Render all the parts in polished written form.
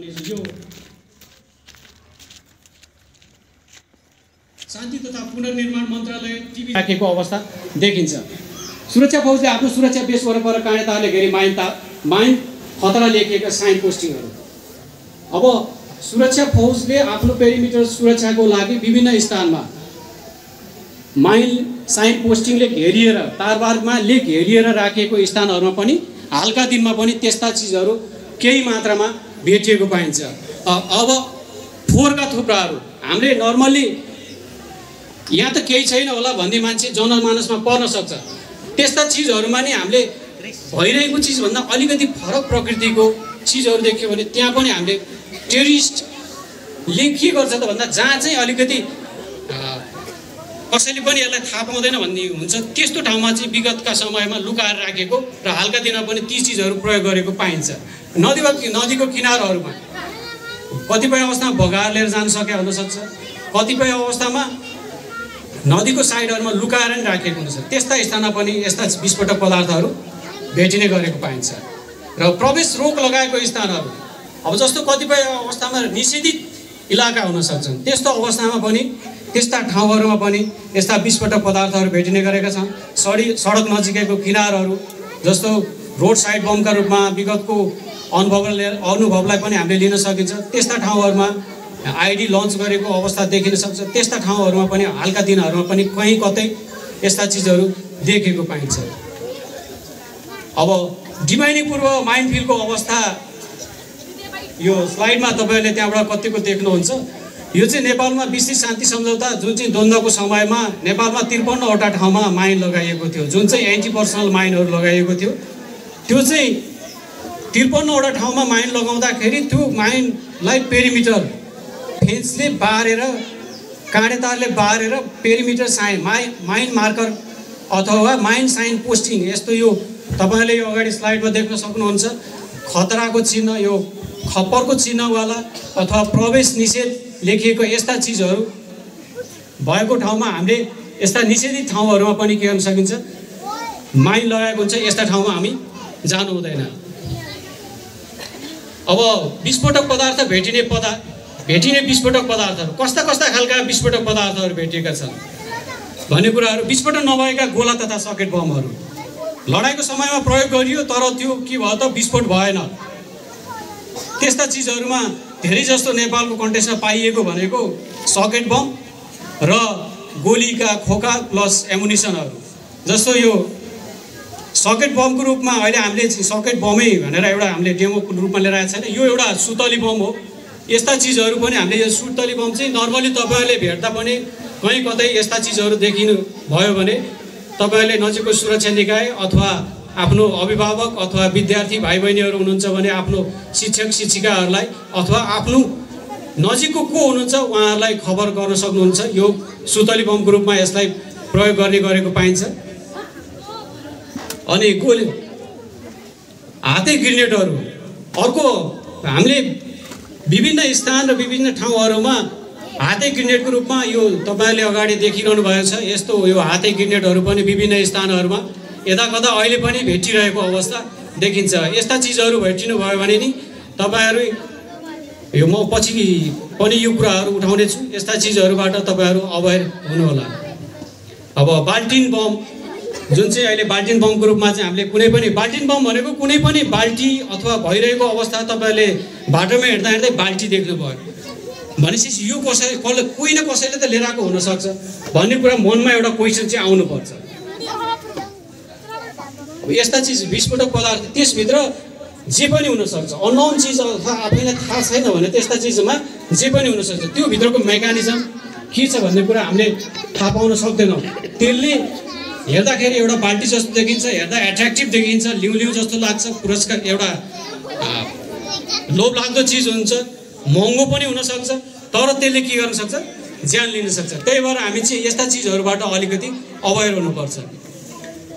यो शान्ति तथा पुनर्निर्माण मन्त्रालय टिभी राखेको अवस्था देखिन्छ। सुरक्षा फौजले आफ्नो सुरक्षा बेस वरपर काँडे तारले घेरी माइन खतरा लेखिएका साइन पोस्टिङहरू। अब सुरक्षा फौजले आफ्नो पेरिमिटर सुरक्षाको लागि विभिन्न स्थानमा माइन साइन पोस्टिङले घेरिएर तारबारमा घेरिएर राखिएको स्थानहरूमा पनि हालका दिनमा पनि त्यस्ता चिजहरू केही मात्रामा भेटिएको पाइन्छ। अब फोहोरका थुप्राहरू हामीले नर्मल्ली यहाँ त केही छैन होला भन्ने मान्छे जनमानसमा पर्न सक्छ। त्यस्ता चिजहरूमा नि हामीले भइरहेको चिजभन्दा अलिकति फरक प्रकृतिको चिजहरू देख्यो भने त्यहाँ पनि हामीले टेरिस्टले के गर्छ त भन्दा जहाँ चाहिँ अलिकति कसैले पनि यसलाई थाहा पाउँदैन भन्ने हुन्छ त्यस्तो ठाउँमा चाहिँ विगतका समयमा लुकाएर राखेको र हालका दिनमा पनि ती चिजहरू प्रयोग गरेको पाइन्छ। नदीको किनारहरूमा कतिपय अवस्थामा बगाएर लिएर जान सके हुनसक्छ, कतिपय अवस्थामा नदीको साइडहरूमा लुकाएर नि राखेको हुन्छ। त्यस्ता स्थानमा पनि यस्ता विस्फोटक पदार्थहरू भेटिने गरेको पाइन्छ। र प्रवेश रोक लगाएको स्थानहरू अब जस्तो कतिपय अवस्थामा निषेधित इलाका हुन सक्छन्, त्यस्तो अवस्थामा पनि त्यस्ता ठाउँहरूमा पनि यस्ता विस्फोटक पदार्थहरू भेटिने गरेका छन्। सडक नजिकैको किनारहरू जस्तो रोड साइड बमका रूपमा विगतको अनुभवलाई पनि हामीले लिन सकिन्छ। त्यस्ता ठाउँहरूमा आइडी लन्च गरेको अवस्था देखिन सक्छ। त्यस्ता ठाउँहरूमा पनि हालका दिनहरूमा पनि कहीँ कतै यस्ता चिजहरू देखेको पाइन्छ। अब डिमाइनिङ पूर्व माइनफिल्डको अवस्था यो स्लाइडमा तपाईँहरूले त्यहाँबाट कतिको देख्नुहुन्छ। यो चाहिँ नेपालमा विस्तृत शान्ति सम्झौता जुन चाहिँ द्वन्द्वको समयमा नेपालमा 53वटा ठाउँमा माइन लगाइएको थियो, जुन चाहिँ एन्टी पर्सनल माइनहरू लगाइएको थियो। त्यो चाहिँ 53वटा ठाउँमा माइन लगाउँदाखेरि त्यो माइनलाई पेरिमिटर फेन्सले बारेर काँडे तारले बारेर पेरिमिटर साइन माइन मार्कर अथवा माइन साइन पोस्टिङ यस्तो यो तपाईँले यो अगाडि स्लाइडमा देख्न सक्नुहुन्छ। खतराको चिन्ह, यो खप्परको चिन्हवाला अथवा प्रवेश निषेध लेखिएको यस्ता चिजहरू भएको ठाउँमा हामीले यस्ता निषेधित ठाउँहरूमा पनि के गर्न सकिन्छ, माइन लगाएको हुन्छ। यस्ता ठाउँमा हामी जानु हुँदैन। अब विस्फोटक पदार्थ भेटिने विस्फोटक पदार्थहरू कस्ता खालका विस्फोटक पदार्थहरू भेटिएका छन् भन्ने कुराहरू। विस्फोटक नभएका गोला तथा सकेट बमहरू लडाइँको समयमा प्रयोग गरियो तर त्यो के भयो त विस्फोट भएन। त्यस्ता चिजहरूमा धेरै जस्तो नेपालको कन्टेक्स्टमा पाइएको भनेको सकेट बम र गोलीका खोका प्लस एमुनिसनहरू। जस्तो यो सकेट बमको रूपमा अहिले हामीले सकेट बमै भनेर एउटा हामीले डेमोको रूपमा लिएर आएको छैन, यो एउटा सुतली बम हो। यस्ता चिजहरू पनि हामीले यो सुतली बम चाहिँ नर्मली तपाईँहरूले भेट्दा पनि कहीँ कतै यस्ता चिजहरू देखिनु भयो भने तपाईँहरूले नजिकको सुरक्षा निकाय अथवा आफ्नो अभिभावक अथवा विद्यार्थी भाइ बहिनीहरू हुनुहुन्छ भने आफ्नो शिक्षक शिक्षिकाहरूलाई अथवा आफ्नो नजिकको को हुनुहुन्छ उहाँहरूलाई खबर गर्न सक्नुहुन्छ। यो सुतली बमको रूपमा यसलाई प्रयोग गर्ने गरेको पाइन्छ। अनि गोली हाते ग्रेनेडहरू अर्को हामीले विभिन्न स्थान र विभिन्न ठाउँहरूमा हाते ग्रेनेडको रूपमा यो तपाईँहरूले अगाडि देखिरहनु भएको छ। यस्तो यो हाते ग्रेनेडहरू पनि विभिन्न स्थानहरूमा यदाकदा अहिले पनि भेटिरहेको अवस्था देखिन्छ। यस्ता चिजहरू भेटिनु भयो भने नि तपाईँहरू यो म पछि पनि यो कुराहरू उठाउने छु। यस्ता चिजहरूबाट तपाईँहरू अवेर हुनुहोला। अब बाल्टिन बम जुन चाहिँ अहिले बाल्टिन बमको रूपमा चाहिँ हामीले कुनै पनि बाल्टिन बम भनेको कुनै पनि बाल्टी अथवा भइरहेको अवस्था तपाईँहरूले बाटोमा हिँड्दा बाल्टी देख्नुभयो भनेपछि यो कोही न कसैले त लिएर आएको हुनसक्छ भन्ने कुरा मनमा एउटा क्वेसन चाहिँ आउनुपर्छ। यस्ता चिज विस्फोटक पदार्थ त्यसभित्र जे पनि हुनसक्छ। अननोन चिज अथवा आफैलाई थाहा छैन भने त्यस्ता चिजमा जे पनि हुनसक्छ। त्यो भित्रको मेकानिजम के छ भन्ने कुरा हामीले थाहा पाउन सक्दैनौँ। त्यसले हेर्दाखेरि एउटा बाल्टी जस्तो देखिन्छ, हेर्दा एट्र्याक्टिभ देखिन्छ, लिउँ जस्तो लाग्छ, पुरस्कार एउटा लोभ लाग्दो चिज हुन्छ, महँगो पनि हुनसक्छ, तर त्यसले के गर्न सक्छ, ज्यान लिन सक्छ। त्यही भएर हामी चाहिँ यस्ता चिजहरूबाट अलिकति अवेर हुनुपर्छ।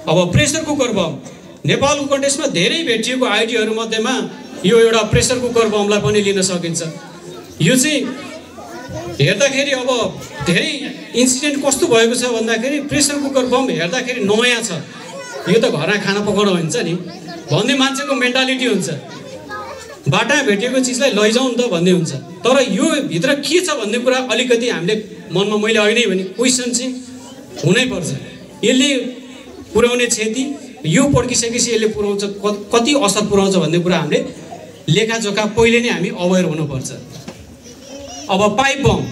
अब प्रेसर कुकर बम नेपालको कन्टेक्स्टमा धेरै भेटिएको आइडीहरू मध्येमा यो एउटा प्रेसर कुकर बमलाई पनि लिन सकिन्छ। यो चाहिँ हेर्दाखेरि अब धेरै इन्सिडेन्ट कस्तो भएको छ भन्दाखेरि प्रेसर कुकर बम हेर्दाखेरि नयाँ छ, यो त घरमा खाना पकाउनु हुन्छ नि भन्ने मान्छेको मेन्टालिटी हुन्छ। बाटामा भेटिएको चिजलाई लैजाउँ नि त भन्ने हुन्छ। तर यो भित्र के छ भन्ने कुरा अलिकति हामीले मनमा मैले अघि नै भने क्वेसन चाहिँ हुनैपर्छ। यसले पुर्याउने क्षति यो पड्किसकेपछि यसले पुर्याउँछ कति असर पुर्याउँछ भन्ने कुरा हामीले लेखाजोखा पहिले नै हामी अवेर हुनुपर्छ। अब पाइप बम,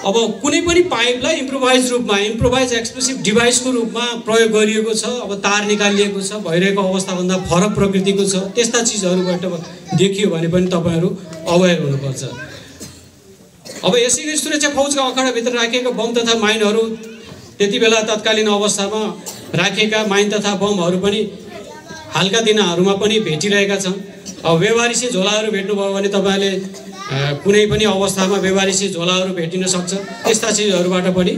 अब कुनै पनि पाइपलाई इम्प्रोभाइज रूपमा इम्प्रोभाइज एक्सप्लोसिभ डिभाइसको रूपमा प्रयोग गरिएको छ। अब तार निकालिएको छ, भइरहेको अवस्थाभन्दा फरक प्रकृतिको छ, त्यस्ता चिजहरूबाट देखियो भने पनि तपाईँहरू अवेर हुनुपर्छ। अब यसै गरी सुरक्षा फौजका अखाडाभित्र राखिएका बम तथा माइनहरू त्यति बेला तत्कालीन अवस्थामा राखिएका माइन तथा बमहरू पनि हालका दिनहरूमा पनि भेटिरहेका छन्। अब व्यवहारिसी झोलाहरू भेट्नुभयो भने तपाईँले कुनै पनि अवस्थामा व्यवहारिसी झोलाहरू भेटिन सक्छ। त्यस्ता चिजहरूबाट पनि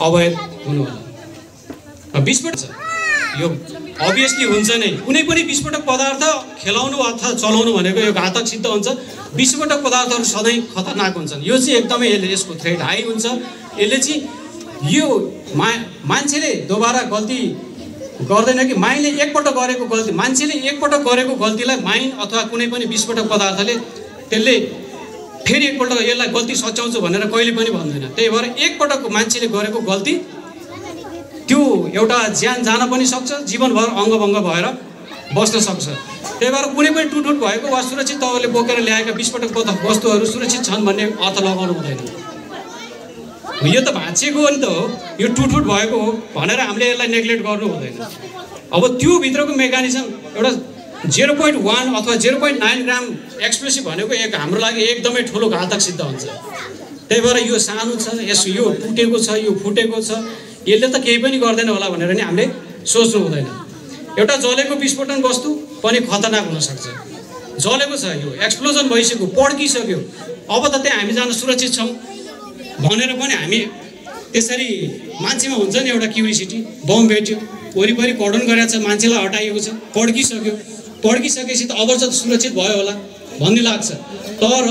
अवैध हुनु होला। विस्फोट छ यो अभियसली हुन्छ नै। कुनै पनि विस्फोटक पदार्थ खेलाउनु अथवा चलाउनु भनेको यो घातक सिद्ध हुन्छ। विस्फोटक पदार्थहरू सधैँ खतरनाक हुन्छन्। यो चाहिँ एकदमै यसको थ्रेट हाई हुन्छ। यसले चाहिँ यो मान्छेले दोबारा गल्ती गर्दैन कि माइनले एकपटक गरेको गल्ती, मान्छेले एकपटक गरेको गल्तीलाई माइन अथवा कुनै पनि विस्फोटक पदार्थले त्यसले फेरि एकपल्ट यसलाई गल्ती सच्याउँछु भनेर कहिले पनि भन्दैन। त्यही भएर एकपटक मान्छेले गरेको गल्ती त्यो एउटा ज्यान जान पनि सक्छ, जीवनभर अङ्गभङ्ग भएर बस्न सक्छ। त्यही भएर कुनै पनि टुटफुट भएको वा सुरक्षित तवरले बोकेर ल्याएका विस्फोटक वस्तुहरू सुरक्षित छन् भन्ने अर्थ लगाउनु हुँदैन। यो त भाँचिएको हो नि त हो, यो टुटफुट भएको हो भनेर हामीले यसलाई नेग्लेक्ट गर्नु हुँदैन। अब त्यो भित्रको मेकानिजम एउटा 0.1 अथवा 0.9 ग्राम एक्सप्लोसिभ भनेको हाम्रो लागि एकदमै ठुलो घातक सिद्ध हुन्छ। त्यही भएर यो सानो छ, यो टुटेको छ, यो फुटेको छ, यसले त केही पनि गर्दैन होला भनेर नि हामीले सोच्नु हुँदैन। एउटा जलेको विस्फोटन वस्तु पनि खतरनाक हुनसक्छ। जलेको छ, यो एक्सप्लोजन भइसक्यो, पड्किसक्यो, अब त त्यहाँ हामी जान सुरक्षित छौँ भनेर पनि हामी त्यसरी मान्छेमा हुन्छ नि एउटा क्युरियोसिटी। बम भेट्यो, वरिपरि कर्डन गरेको छ, मान्छेलाई हटाइएको छ, पड्किसकेपछि त अब चाहिँ सुरक्षित भयो होला भन्ने लाग्छ। तर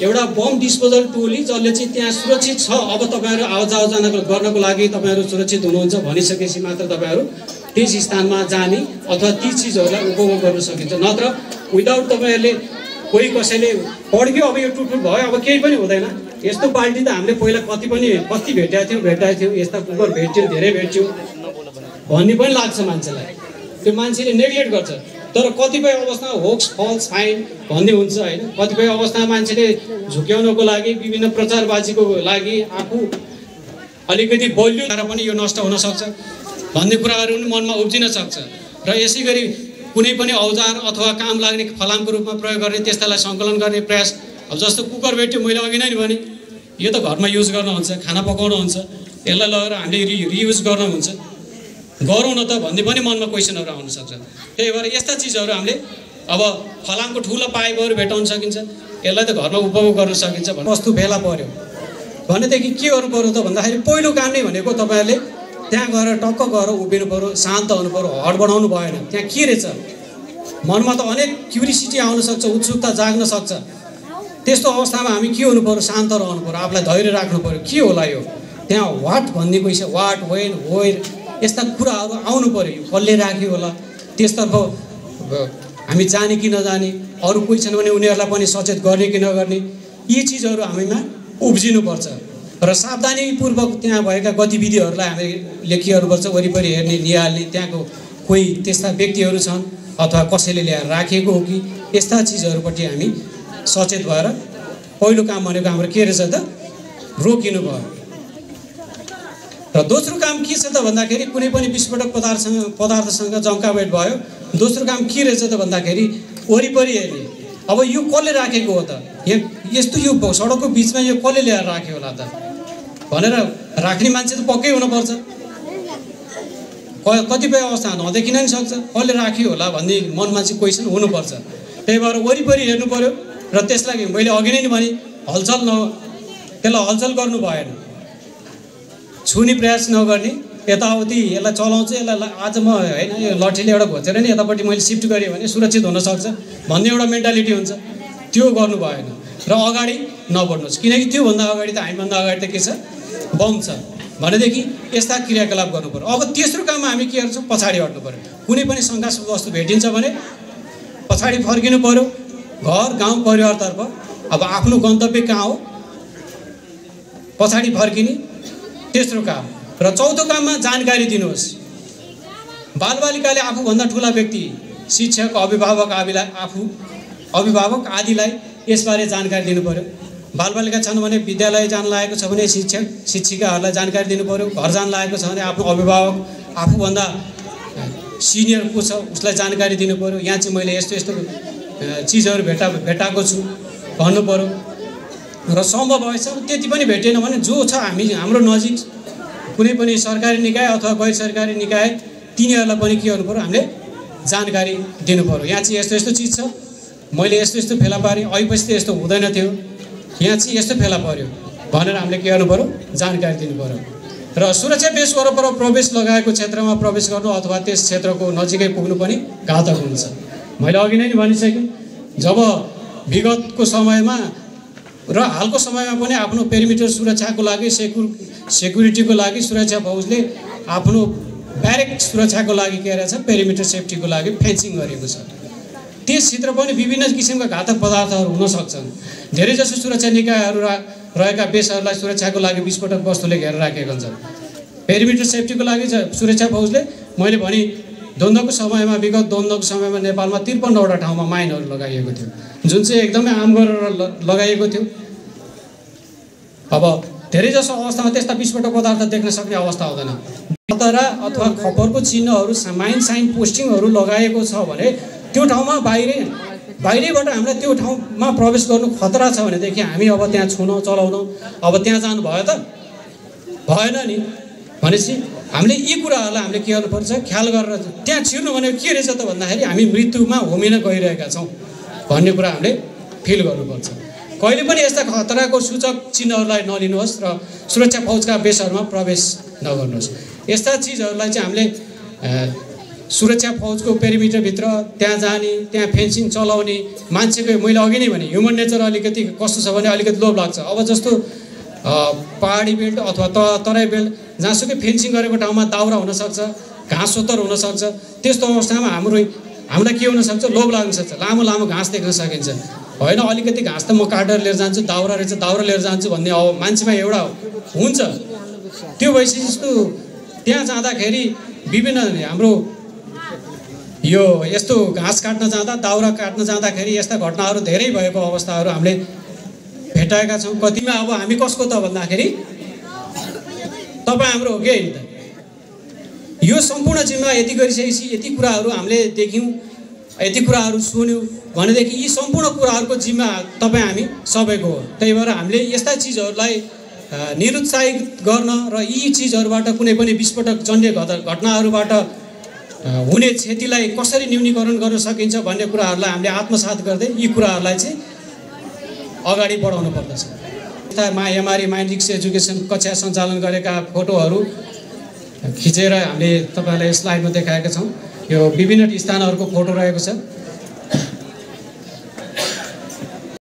एउटा बम डिस्पोजल टोली जसले चाहिँ त्यहाँ सुरक्षित छ, अब तपाईँहरू आवाजान गर्नको लागि तपाईँहरू सुरक्षित हुनुहुन्छ भनिसकेपछि मात्र तपाईँहरू त्यस स्थानमा जाने अथवा ती चिजहरूलाई उपभोग गर्न सकिन्छ। नत्र विदाउट तपाईँहरूले कोही कसैले पड्क्यो, अब यो टुटफुट भयो, अब केही पनि हुँदैन। यस्तो बाल्टी त हामीले पहिला कति भेटाएको थियौँ, यस्ता कुकुर भेट्यौँ, धेरै भेट्यौँ भन्ने पनि लाग्छ मान्छेलाई। त्यो मान्छेले नेग्लेक्ट गर्छ। तर कतिपय अवस्थामा होक्स फल्स फाइन भन्ने हुन्छ होइन। कतिपय अवस्थामा मान्छेले झुक्याउनको लागि विभिन्न प्रचारबाजीको लागि आफू अलिकति बलियो तर पनि यो नष्ट हुनसक्छ भन्ने कुराहरू पनि मनमा उब्जिन सक्छ। र यसै गरी कुनै पनि औजार अथवा काम लाग्ने फलामको रूपमा प्रयोग गर्ने त्यस्तालाई सङ्कलन गर्ने प्रयास। अब जस्तो कुकर भेट्यो, मैले अघि नै भने यो त घरमा युज गर्न हुन्छ, खाना पकाउनु हुन्छ, यसलाई लगेर हामीले रियुज गर्न हुन्छ, गरौँ न त भन्ने पनि मनमा क्वेसनहरू आउन सक्छ। त्यही भएर यस्ता चिजहरू हामीले अब फलामको ठुलो पाइपहरू भेटाउन सकिन्छ, यसलाई त घरमा उपभोग गर्न सकिन्छ। वस्तु भेला पर्यो भनेदेखि के गर्नु पर्यो त भन्दाखेरि पहिलो काम नै भनेको तपाईँहरूले त्यहाँ गएर टक्क गएर उभिनु पर्यो, शान्त हुनु पर्यो, हडबडाउनु भएन। त्यहाँ के रहेछ मनमा त अनेक क्युरियोसिटी आउन सक्छ, उत्सुकता जाग्न सक्छ। त्यस्तो अवस्थामा हामी के हुनु पर्यो, शान्त रहनु पर्यो, आफूलाई धैर्य राख्नु पर्यो। के होला यो त्यहाँ वाट भन्ने पैसा, वाट वेन वेयर यस्ता कुराहरू आउनु पर्यो। यो कसले राख्यो होला, त्यसतर्फ हामी जाने कि नजाने, अरू कोही छन् भने उनीहरूलाई पनि सचेत गर्ने कि नगर्ने, यी चिजहरू हामीमा उब्जिनुपर्छ। र सावधानीपूर्वक त्यहाँ भएका गतिविधिहरूलाई हामीले लेखिनुपर्छ, वरिपरि हेर्ने, निहाल्ने, त्यहाँको कोही त्यस्ता व्यक्तिहरू छन् अथवा कसैले ल्याएर राखेको हो कि, यस्ता चिजहरूपट्टि हामी सचेत भएर पहिलो काम भनेको हाम्रो के रहेछ त रोकिनु भयो। र दोस्रो काम के छ त भन्दाखेरि कुनै पनि विस्फोटक पदार्थसँग जङ्काभेट भयो, दोस्रो काम के रहेछ त भन्दाखेरि वरिपरि हेर्ने। अब यो कसले राखेको हो त, यस्तो यो सडकको बिचमा यो कसले ल्याएर राख्यो होला त भनेर राख्ने मान्छे त पक्कै हुनुपर्छ। कतिपय अवस्था नदेखिन नि सक्छ, कसले राख्यो होला भन्ने मनमा चाहिँ क्वेसन हुनुपर्छ। त्यही भएर वरिपरि हेर्नु पर्यो र त्यसलाई मैले अघि नै भने त्यसलाई हलचल गर्नु भएन, छुने प्रयास नगर्ने, यताउति यसलाई चलाउँछु, यसलाई आज म होइन यो लट्ठीले एउटा घोचेर नि यतापट्टि मैले सिफ्ट गरेँ भने सुरक्षित हुनसक्छ भन्ने एउटा मेन्टालिटी हुन्छ, त्यो गर्नु भएन। र अगाडि नबढ्नुहोस्, किनकि त्योभन्दा अगाडि त हामीभन्दा अगाडि त के छ, बम छ भनेदेखि यस्ता क्रियाकलाप गर्नु पर्यो। अब तेस्रो काममा हामी के गर्छौँ, पछाडि हट्नु पर्यो। कुनै पनि शङ्कास्पद वस्तु भेटिन्छ भने पछाडि फर्किनु पर्यो घर गाउँ परिवारतर्फ अब आफ्नो गन्तव्य कहाँ हो पछाडि फर्किने तेस्रो काम। र चौथो काममा जानकारी दिनुहोस्। बालबालिकाले आफूभन्दा ठुला व्यक्ति शिक्षक अभिभावक आदिलाई यसबारे जानकारी दिनु पर्यो। बालबालिका छन् भने विद्यालय जान लागेको छ भने शिक्षक शिक्षिकाहरूलाई जानकारी दिनु पर्यो। घर जान लागेको छ भने आफ्नो अभिभावक आफूभन्दा सिनियर को छ उसलाई जानकारी दिनु पर्यो। यहाँ चाहिँ मैले यस्तो यस्तो चिजहरू भेटाएको छु भन्नु पर्यो। र सम्भव भएछ त्यति पनि भेटेन भने जो छ हाम्रो नजिक कुनै पनि सरकारी निकाय अथवा गैर सरकारी निकाय तिनीहरूलाई पनि के गर्नु पर्यो हामीले जानकारी दिनु पर्यो। यहाँ चाहिँ यस्तो यस्तो चिज छ, मैले यस्तो यस्तो फेला पारेँ, अहिलेपछि त यस्तो हुँदैन थियो, यहाँ चाहिँ यस्तो फेला पर्यो भनेर हामीले के गर्नु पर्यो जानकारी दिनु पर्यो। र सुरक्षा बेस वरपर प्रवेश लगाएको क्षेत्रमा प्रवेश गर्नु अथवा त्यस क्षेत्रको नजिकै पुग्नु पनि घातक हुन्छ। मैले अघि नै भनिसकेँ, जब विगतको समयमा र हालको समयमा पनि आफ्नो पेरिमिटर सुरक्षाको लागि सेक्युरिटीको लागि सुरक्षा फौजले आफ्नो ब्यारेक सुरक्षाको लागि के गरेछ पेरिमिटर सेफ्टीको लागि फेन्सिङ गरेको छ। त्यसभित्र पनि विभिन्न किसिमका घातक पदार्थहरू हुन सक्छन्। धेरैजसो सुरक्षा निकायहरू रहेका बेसहरूलाई सुरक्षाको लागि विस्फोटक वस्तुले घेरेर राखेको हुन्छ। पेरिमिटर सेफ्टीको लागि सुरक्षा फौजले मैले भने विगत द्वन्द्वको समयमा नेपालमा 53वटा ठाउँमा माइनहरू लगाइएको थियो, जुन चाहिँ एकदमै आम गरेर लगाइएको थियो। अब धेरैजसो अवस्थामा त्यस्ता विस्फोटक पदार्थ देख्न सक्ने अवस्था हुँदैन। खतरा अथवा खपरको चिन्हहरू माइन साइन पोस्टिङहरू लगाएको छ भने त्यो ठाउँमा बाहिरैबाट हामीलाई त्यो ठाउँमा प्रवेश गर्नु खतरा छ भनेदेखि हामी अब त्यहाँ छुन चलाउन अब त्यहाँ जानु भयो त भएन नि। भनेपछि हामीले यी कुराहरूलाई हामीले के गर्नुपर्छ ख्याल गरेर त्यहाँ छिर्नु भनेको के रहेछ त भन्दाखेरि हामी मृत्युमा होमिन गइरहेका छौँ भन्ने कुरा हामीले फिल गर्नुपर्छ। कहिले पनि यस्ता खतराको सूचक चिन्हहरूलाई नलिनुहोस् र सुरक्षा फौजका बेसहरूमा प्रवेश नगर्नुहोस्। यस्ता चिजहरूलाई चाहिँ हामीले सुरक्षा फौजको पेरिमिटरभित्र त्यहाँ जाने, त्यहाँ फेन्सिङ चलाउने मान्छेको मैले अघि नै भने ह्युमन नेचर अलिकति कस्तो छ भने अलिकति लोभ लाग्छ। अब जस्तो पहाडी बेल्ट अथवा तराई बेल्ट जहाँसुकै फेन्सिङ गरेको ठाउँमा दाउरा हुनसक्छ, घाँस सोत्तर हुनसक्छ। त्यस्तो अवस्थामा हामीलाई के हुनसक्छ लोभ लाग्न सक्छ, लामो लामो घाँस देख्न सकिन्छ। होइन अलिकति घाँस त म काटेर लिएर जान्छु, दाउरा रहेछ दाउरा लिएर जान्छु भन्ने अब मान्छेमा एउटा हुन्छ। त्यो भएपछि जस्तो त्यहाँ जाँदाखेरि विभिन्न हाम्रो यो यस्तो घाँस काट्न जाँदा दाउरा काट्न जाँदाखेरि यस्ता घटनाहरू धेरै भएको अवस्थाहरू हामीले भेटाएका छौँ। कतिमा अब हामी कसको त भन्दाखेरि तपाईँ हाम्रो हो कि होइन त। यो सम्पूर्ण जिम्मा यति गरिसकेपछि यति कुराहरू हामीले देख्यौँ, यति कुराहरू सुन्यौँ भनेदेखि यी सम्पूर्ण कुराहरूको जिम्मा तपाईँ हामी सबैको हो। त्यही भएर हामीले यस्ता चिजहरूलाई निरुत्साहित गर्न र यी चिजहरूबाट कुनै पनि विस्फोटक जन्य घटनाहरूबाट हुने क्षतिलाई कसरी न्यूनीकरण गर्न सकिन्छ भन्ने कुराहरूलाई हामीले आत्मसात गर्दै यी कुराहरूलाई चाहिँ अगाडि बढाउनु पर्दछ। एमआरई माइन्ड रिस्क एजुकेसन कक्षा सञ्चालन गरेका फोटोहरू खिचेर हामीले तपाईँलाई स्लाइडमा देखाएका छौँ। यो विभिन्न स्थानहरूको फोटो रहेको छ।